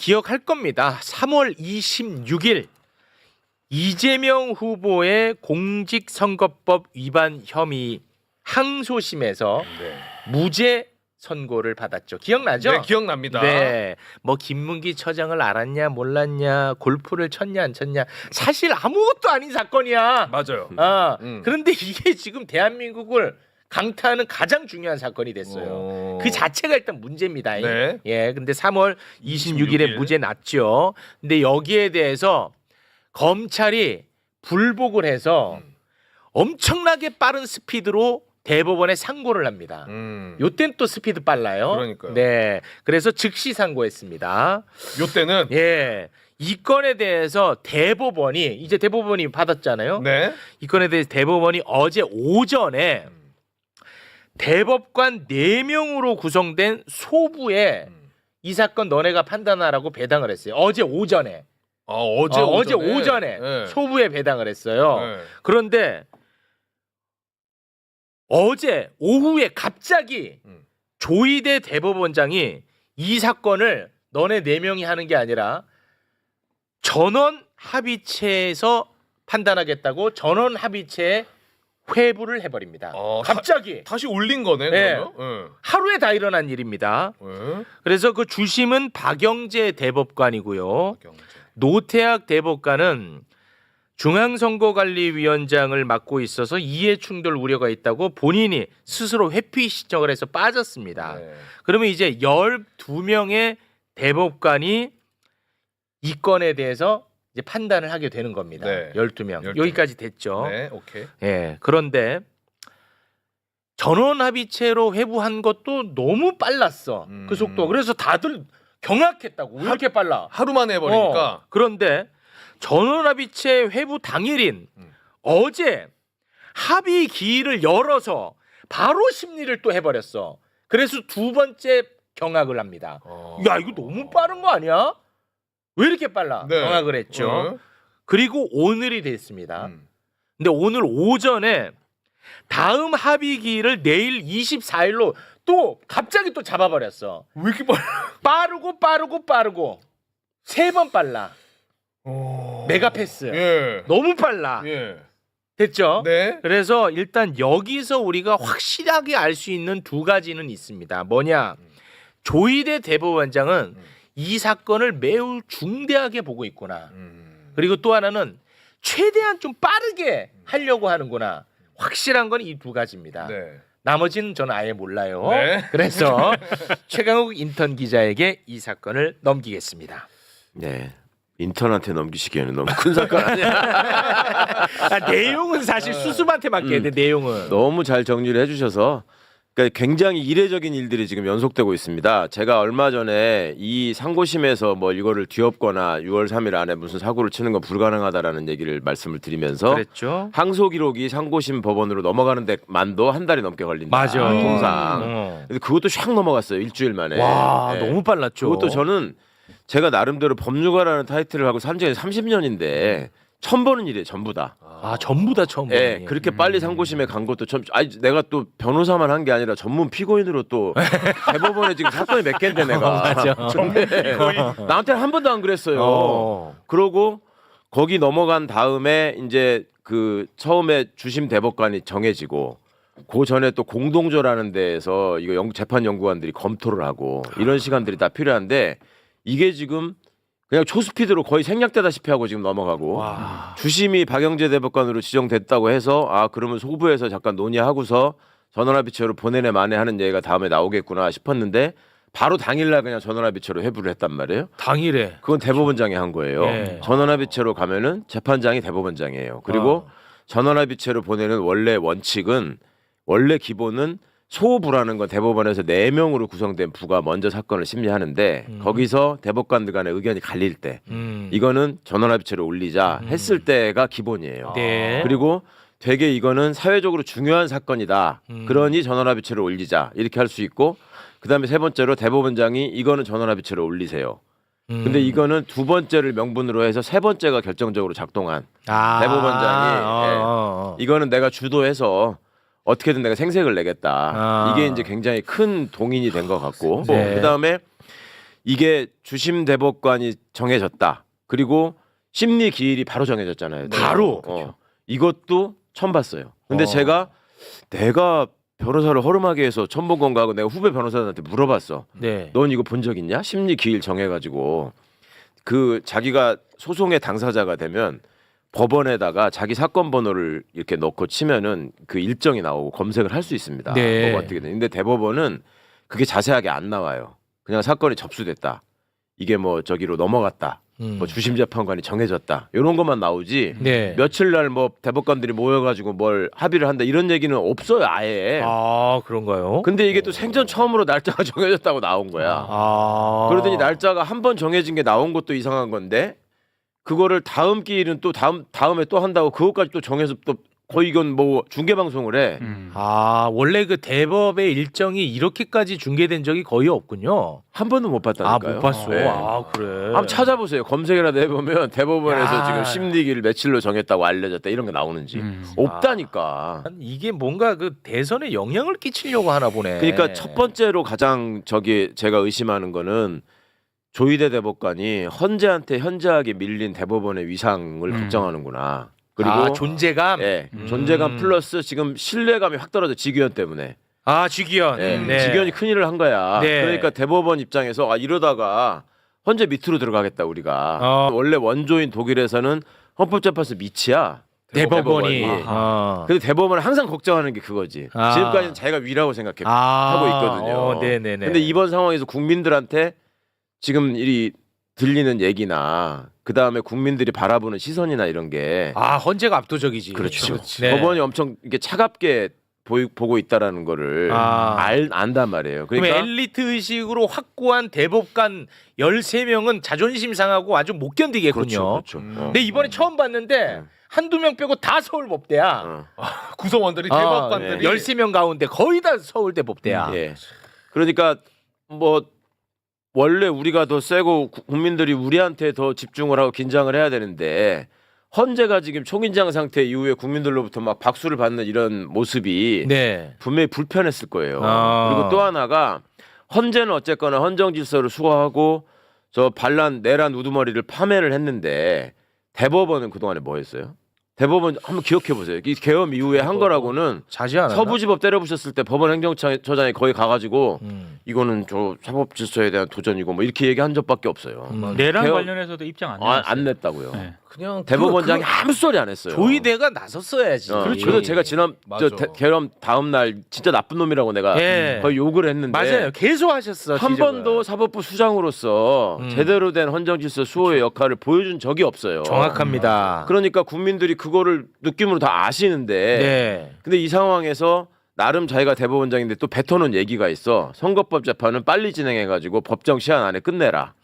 기억할 겁니다. 3월 26일 이재명 후보의 공직선거법 위반 혐의 항소심에서 무죄 선고를 받았죠. 기억나죠? 네, 기억납니다. 네. 뭐 김문기 처장을 알았냐 몰랐냐 골프를 쳤냐 안 쳤냐 사실 아무것도 아닌 사건이야. 맞아요. 그런데 이게 지금 대한민국을 강타하는 가장 중요한 사건이 됐어요. 그 자체가 일단 문제입니다. 네. 예. 근데 3월 26일에 무죄 났죠. 근데 여기에 대해서 검찰이 불복을 해서 엄청나게 빠른 스피드로 대법원에 상고를 합니다. 요땐 또 스피드 빨라요. 그러니까요. 네. 그래서 즉시 상고했습니다. 요때는 예. 이 건에 대해서 대법원이 이제 대법원이 받았잖아요. 네. 이 건에 대해서 대법원이 어제 오전에 대법관 4명으로 구성된 소부에 이 사건 너네가 판단하라고 배당을 했어요. 어제 오전에. 어제 오전에 네. 소부에 배당을 했어요. 네. 그런데 어제 오후에 갑자기 조희대 대법원장이 이 사건을 너네 4명이 하는 게 아니라 전원 합의체에서 판단하겠다고 전원 합의체에 회부를 해버립니다. 갑자기 다시 올린 거네. 네. 그러면? 하루에 다 일어난 일입니다. 네. 그래서 그 주심은 박영재 대법관이고요. 노태학 대법관은 중앙선거관리위원장을 맡고 있어서 이해 충돌 우려가 있다고 본인이 스스로 회피 신청을 해서 빠졌습니다. 네. 그러면 이제 12명의 대법관이 이 건에 대해서 이제 판단을 하게 되는 겁니다. 네. 12명. 12명. 여기까지 됐죠. 네, 오케이. 예. 그런데 전원 합의체로 회부한 것도 너무 빨랐어. 그 속도. 그래서 다들 경악했다고. 왜 이렇게 빨라? 하루 만에 해버리니까. 그런데 전원 합의체 회부 당일인 어제 합의 기일을 열어서 바로 심리를 또 해버렸어. 그래서 두 번째 경악을 합니다. 야, 이거 너무 빠른 거 아니야? 왜 이렇게 빨라? 네. 경악을 했죠. 그리고 오늘이 됐습니다. 근데 오늘 오전에 다음 합의 기일을 내일 24일로 또 갑자기 또 잡아버렸어. 왜 이렇게 빨라? 빠르고 3번 빨라. 메가패스. 예. 너무 빨라. 예. 됐죠? 네. 그래서 일단 여기서 우리가 확실하게 알 수 있는 두 가지는 있습니다. 뭐냐? 조희대 대법원장은 이 사건을 매우 중대하게 보고 있구나. 그리고 또 하나는 최대한 좀 빠르게 하려고 하는구나. 확실한 건 이 두 가지입니다. 네. 나머지는 저는 아예 몰라요. 네. 그래서 최강욱 인턴 기자에게 이 사건을 넘기겠습니다. 네. 인턴한테 넘기시기에는 너무 큰 사건 아니야? 내용은 사실 수습한테 맡겨야 돼. 내용은. 너무 잘 정리를 해주셔서 그러니까 굉장히 이례적인 일들이 지금 연속되고 있습니다. 제가 얼마 전에 이 상고심에서 뭐 이거를 뒤엎거나 6월 3일 안에 무슨 사고를 치는 건 불가능하다라는 얘기를 말씀을 드리면서 그랬죠. 항소 기록이 상고심 법원으로 넘어가는 데만도 한 달이 넘게 걸린다. 맞아. 통상. 근데 그것도 샥 넘어갔어요. 일주일 만에. 와, 네. 너무 빨랐죠. 그것도 저는 제가 나름대로 법률가라는 타이틀을 하고 산 지가 30년인데 처음 보는 일이에요. 전부 다. 전부 다 처음 예, 보네. 그렇게 빨리 상고심에 간 것도 참. 아니 내가 또 변호사만 한 게 아니라 전문 피고인으로 또 대법원에 지금 사건이 몇 개인데 내가. 맞아. 전문 피고인. 나한테는 한 번도 안 그랬어요. 그러고 거기 넘어간 다음에 이제 그 처음에 주심 대법관이 정해지고 그 전에 또 공동조라는 데에서 이거 재판 연구관들이 검토를 하고 이런 시간들이 다 필요한데 이게 지금 그냥 초스피드로 거의 생략되다시피 하고 지금 넘어가고 주심이 박영재 대법관으로 지정됐다고 해서 그러면 소부에서 잠깐 논의하고서 전원합의체로 보내네 마네 하는 얘기가 다음에 나오겠구나 싶었는데 바로 당일날 그냥 전원합의체로 회부를 했단 말이에요. 당일에. 그건 대법원장이 한 거예요. 네. 전원합의체로 가면은 재판장이 대법원장이에요. 그리고 전원합의체로 보내는 원래 원칙은 원래 기본은 소부라는 건 대법원에서 4명으로 구성된 부가 먼저 사건을 심리하는데 거기서 대법관들 간의 의견이 갈릴 때 이거는 전원합의체로 올리자 했을 때가 기본이에요. 네. 그리고 되게 이거는 사회적으로 중요한 사건이다. 그러니 전원합의체로 올리자 이렇게 할 수 있고 그다음에 세 번째로 대법원장이 이거는 전원합의체로 올리세요. 근데 이거는 두 번째를 명분으로 해서 세 번째가 결정적으로 작동한 대법원장이 이거는 내가 주도해서 어떻게든 내가 생색을 내겠다. 이게 이제 굉장히 큰 동인이 된 것 같고 네. 그다음에 이게 주심 대법관이 정해졌다. 그리고 심리 기일이 바로 정해졌잖아요. 바로. 이것도 처음 봤어요. 근데 어. 제가 내가 변호사를 허름하게 해서 처음 본 건가 하고 내가 후배 변호사한테 물어봤어. 네. 넌 이거 본 적 있냐? 심리 기일 정해가지고 그 자기가 소송의 당사자가 되면 법원에다가 자기 사건 번호를 이렇게 넣고 치면은 그 일정이 나오고 검색을 할 수 있습니다. 네. 뭐가 어떻게 돼? 근데 대법원은 그게 자세하게 안 나와요. 그냥 사건이 접수됐다. 이게 뭐 저기로 넘어갔다. 뭐 주심 재판관이 정해졌다. 이런 것만 나오지. 네. 며칠 날 뭐 대법관들이 모여가지고 뭘 합의를 한다 이런 얘기는 없어요 아예. 아 그런가요? 근데 이게 또 생전 처음으로 날짜가 정해졌다고 나온 거야. 아. 그러더니 날짜가 한 번 정해진 게 나온 것도 이상한 건데 그거를 다음 기일은 또 다음에 또 한다고 그것까지 또 정해서 또 거의 이건 뭐 중계 방송을 해. 아 원래 그 대법의 일정이 이렇게까지 중계된 적이 거의 없군요. 한 번도 못 아 봤다니까요. 못 봤어. 네. 아 그래. 한번 찾아보세요. 검색이라도 해보면 대법원에서 야. 지금 심리기를 며칠로 정했다고 알려졌다 이런 게 나오는지 없다니까. 이게 뭔가 그 대선에 영향을 끼치려고 하나 보네. 그러니까 첫 번째로 가장 저기 제가 의심하는 거는 조희대 대법관이 헌재한테 현저하게 밀린 대법원의 위상을 걱정하는구나. 그리고 아, 존재감. 예, 존재감 플러스 지금 신뢰감이 확 떨어져 지규현 때문에. 아 지기현. 예, 네. 지규현이 큰일을 한 거야. 네. 그러니까 대법원 입장에서 아 이러다가 헌재 밑으로 들어가겠다 우리가. 원래 원조인 독일에서는 헌법재판소 밑이야. 대법원이. 근데 대법원은 항상 걱정하는 게 그거지. 아. 지금까지는 자기가 위라고 생각해 하고 있거든요. 네네네. 근데 이번 상황에서 국민들한테 지금 이 들리는 얘기나 그 다음에 국민들이 바라보는 시선이나 이런 게 아 헌재가 압도적이지. 그렇죠. 네. 법원이 엄청 이게 차갑게 보고 있다라는 거를 안단 말이에요. 그러면 그러니까 엘리트 의식으로 확고한 대법관 13명은 자존심 상하고 아주 못 견디겠군요. 그렇죠. 근데 이번에 처음 봤는데 한두 명 빼고 다 서울법대야. 구성원들이 대법관들이 13명 가운데 거의 다 서울대 법대야. 예. 그러니까 뭐 원래 우리가 더 세고 국민들이 우리한테 더 집중을 하고 긴장을 해야 되는데 헌재가 지금 초긴장 상태 이후에 국민들로부터 막 박수를 받는 이런 모습이 네. 분명히 불편했을 거예요. 아. 그리고 또 하나가 헌재는 어쨌거나 헌정 질서를 수호하고 저 반란 내란 우두머리를 파면을 했는데 대법원은 그동안에 뭐 했어요? 대법원 한번 기억해 보세요. 이 계엄 이후에 한 거라고는 자지 않았나? 서부지법 때려부셨을 때 법원 행정처장이 거기 가가지고 이거는 저 사법 질서에 대한 도전이고 뭐 이렇게 얘기한 적밖에 없어요. 내란 개헌- 관련해서도 입장 안 내놨어요. 안 냈다고요. 네. 그냥 대법원장이 아무 소리 안 했어요. 조희대가 나섰어야지. 그래서 제가 지난 맞아. 계엄 다음 날 진짜 나쁜 놈이라고 내가 예. 거의 욕을 했는데 맞아요. 계속 하셨어. 한 지적을. 번도 사법부 수장으로서 제대로 된 헌정질서 수호의 역할을 보여준 적이 없어요. 정확합니다. 그러니까 국민들이 그거를 느낌으로 다 아시는데 네. 근데 이 상황에서 나름 자기가 대법원장인데 또 뱉어놓은 얘기가 있어. 선거법 재판은 빨리 진행해가지고 법정 시한 안에 끝내라.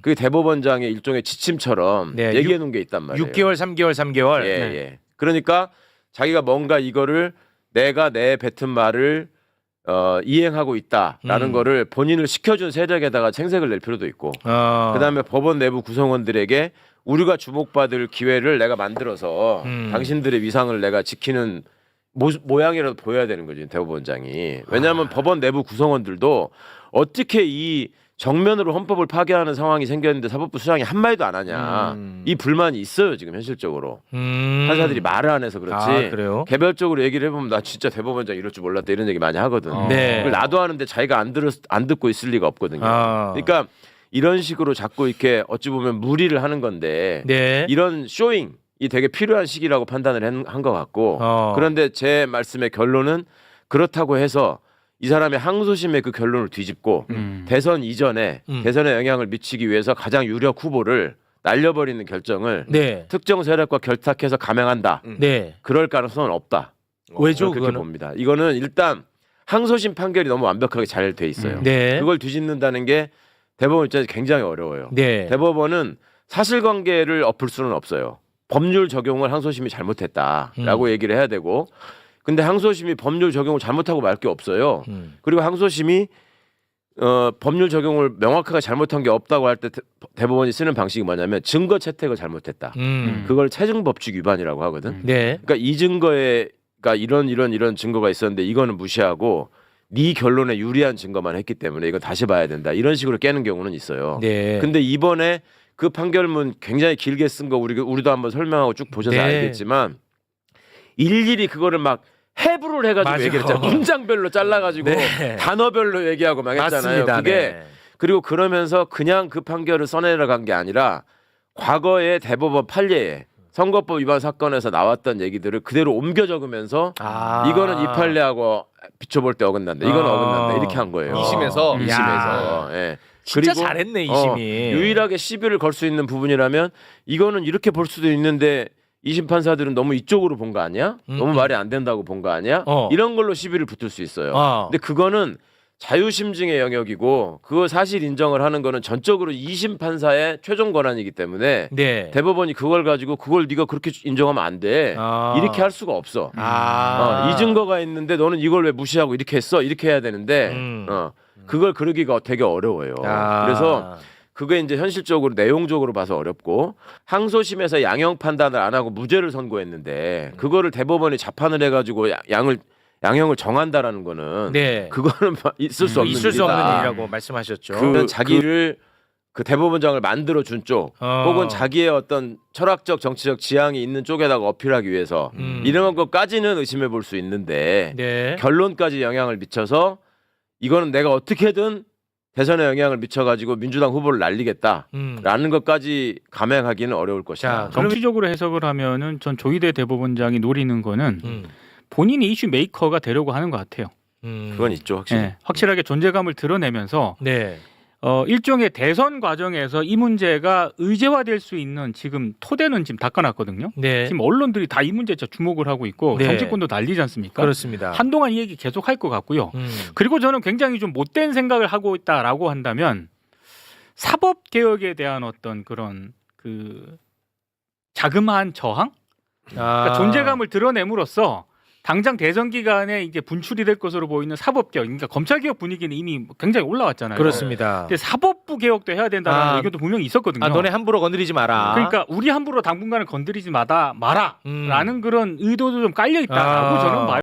그게 대법원장의 일종의 지침처럼 네, 얘기해놓은 게 있단 말이에요. 6개월, 3개월, 3개월. 예, 예. 그러니까 자기가 뭔가 이거를 내가 내 뱉은 말을 이행하고 있다라는 거를 본인을 시켜준 세력에다가 생색을 낼 필요도 있고 그다음에 법원 내부 구성원들에게 우리가 주목받을 기회를 내가 만들어서 당신들의 위상을 내가 지키는 모양이라도 보여야 되는 거지 대법원장이. 왜냐하면 법원 내부 구성원들도 어떻게 이 정면으로 헌법을 파괴하는 상황이 생겼는데 사법부 수장이 한 마디도 안 하냐. 이 불만이 있어요 지금 현실적으로. 판사들이 말을 안 해서 그렇지. 아, 그래요? 개별적으로 얘기를 해보면 나 진짜 대법원장 이럴 줄 몰랐다 이런 얘기 많이 하거든. 네. 그걸 나도 하는데 자기가 안 듣고 있을 리가 없거든요. 그러니까 이런 식으로 자꾸 이렇게 어찌 보면 무리를 하는 건데 네. 이런 쇼잉 이 되게 필요한 시기라고 판단을 한 것 같고 그런데 제 말씀의 결론은 그렇다고 해서 이 사람의 항소심의 그 결론을 뒤집고 대선 이전에 대선에 영향을 미치기 위해서 가장 유력 후보를 날려버리는 결정을 네. 특정 세력과 결탁해서 감행한다. 네. 그럴 가능성은 없다. 왜죠, 그렇게 그거는? 봅니다. 이거는 일단 항소심 판결이 너무 완벽하게 잘 돼 있어요. 네. 그걸 뒤집는다는 게 대법원 입장에서 굉장히 어려워요. 네. 대법원은 사실관계를 엎을 수는 없어요. 법률 적용을 항소심이 잘못했다라고 얘기를 해야 되고 근데 항소심이 법률 적용을 잘못하고 말 게 없어요. 그리고 항소심이 법률 적용을 명확하게 잘못한 게 없다고 할 때 대법원이 쓰는 방식이 뭐냐면 증거 채택을 잘못했다. 그걸 체증법칙 위반이라고 하거든. 네. 그러니까 이 증거가 이런 증거가 있었는데 이거는 무시하고 네 결론에 유리한 증거만 했기 때문에 이건 다시 봐야 된다. 이런 식으로 깨는 경우는 있어요. 네. 근데 이번에 그 판결문 굉장히 길게 쓴 거 우리도 한번 설명하고 쭉 보셔서 네. 알겠지만 일일이 그거를 막 해부를 해가지고 맞아. 얘기했잖아요. 문장별로 잘라가지고 네. 단어별로 얘기하고 막 했잖아요. 맞습니다. 그게 네. 그리고 그러면서 그냥 그 판결을 써내려간 게 아니라 과거의 대법원 판례에 선거법 위반 사건에서 나왔던 얘기들을 그대로 옮겨 적으면서 이거는 이 판례하고 비춰볼 때 어긋난다. 이건 어긋난다. 이렇게 한 거예요. 2심에서? 2심에서. 예. 진짜 그리고 잘했네, 이심이. 유일하게 시비를 걸 수 있는 부분이라면 이거는 이렇게 볼 수도 있는데 2심 판사들은 너무 이쪽으로 본 거 아니야? 너무 말이 안 된다고 본 거 아니야? 이런 걸로 시비를 붙을 수 있어요. 근데 그거는 자유심증의 영역이고 그거 사실 인정을 하는 거는 전적으로 2심 판사의 최종 권한이기 때문에 네. 대법원이 그걸 가지고 그걸 네가 그렇게 인정하면 안 돼. 이렇게 할 수가 없어. 이 증거가 있는데 너는 이걸 왜 무시하고 이렇게 했어? 이렇게 해야 되는데 그걸 그러기가 되게 어려워요. 그래서 그게 이제 현실적으로 내용적으로 봐서 어렵고 항소심에서 양형 판단을 안 하고 무죄를 선고했는데 그거를 대법원이 자판을 해가지고 양형을 정한다라는 거는 네. 그거는 있을 수 없는 있을 수 없는 일이다. 일이라고 말씀하셨죠. 그 자기를 그 대법원장을 만들어 준 쪽, 혹은 자기의 어떤 철학적 정치적 지향이 있는 쪽에다가 어필하기 위해서 이런 것까지는 의심해 볼 수 있는데 네. 결론까지 영향을 미쳐서 이거는 내가 어떻게든 대선에 영향을 미쳐가지고 민주당 후보를 날리겠다라는 것까지 감행하기는 어려울 것이다. 정치적으로 해석을 하면은 전 조희대 대법원장이 노리는 거는 본인이 이슈 메이커가 되려고 하는 것 같아요. 그건 있죠, 확실히. 네, 확실하게 존재감을 드러내면서 네. 일종의 대선 과정에서 이 문제가 의제화될 수 있는 지금 토대는 지금 닦아놨거든요. 네. 지금 언론들이 다 이 문제에 주목을 하고 있고 네. 정치권도 난리지 않습니까? 그렇습니다. 한동안 이 얘기 계속 할 것 같고요. 그리고 저는 굉장히 좀 못된 생각을 하고 있다라고 한다면 사법 개혁에 대한 어떤 그런 그 자그마한 저항, 그러니까 존재감을 드러냄으로써 당장 대선 기간에 이게 분출이 될 것으로 보이는 사법 개혁, 그러니까 검찰 개혁 분위기는 이미 굉장히 올라왔잖아요. 그렇습니다. 근데 사법부 개혁도 해야 된다는 의견도 분명히 있었거든요. 너네 함부로 건드리지 마라. 그러니까 우리 함부로 당분간은 건드리지 마라라는 그런 의도도 좀 깔려 있다라고 저는 봐요.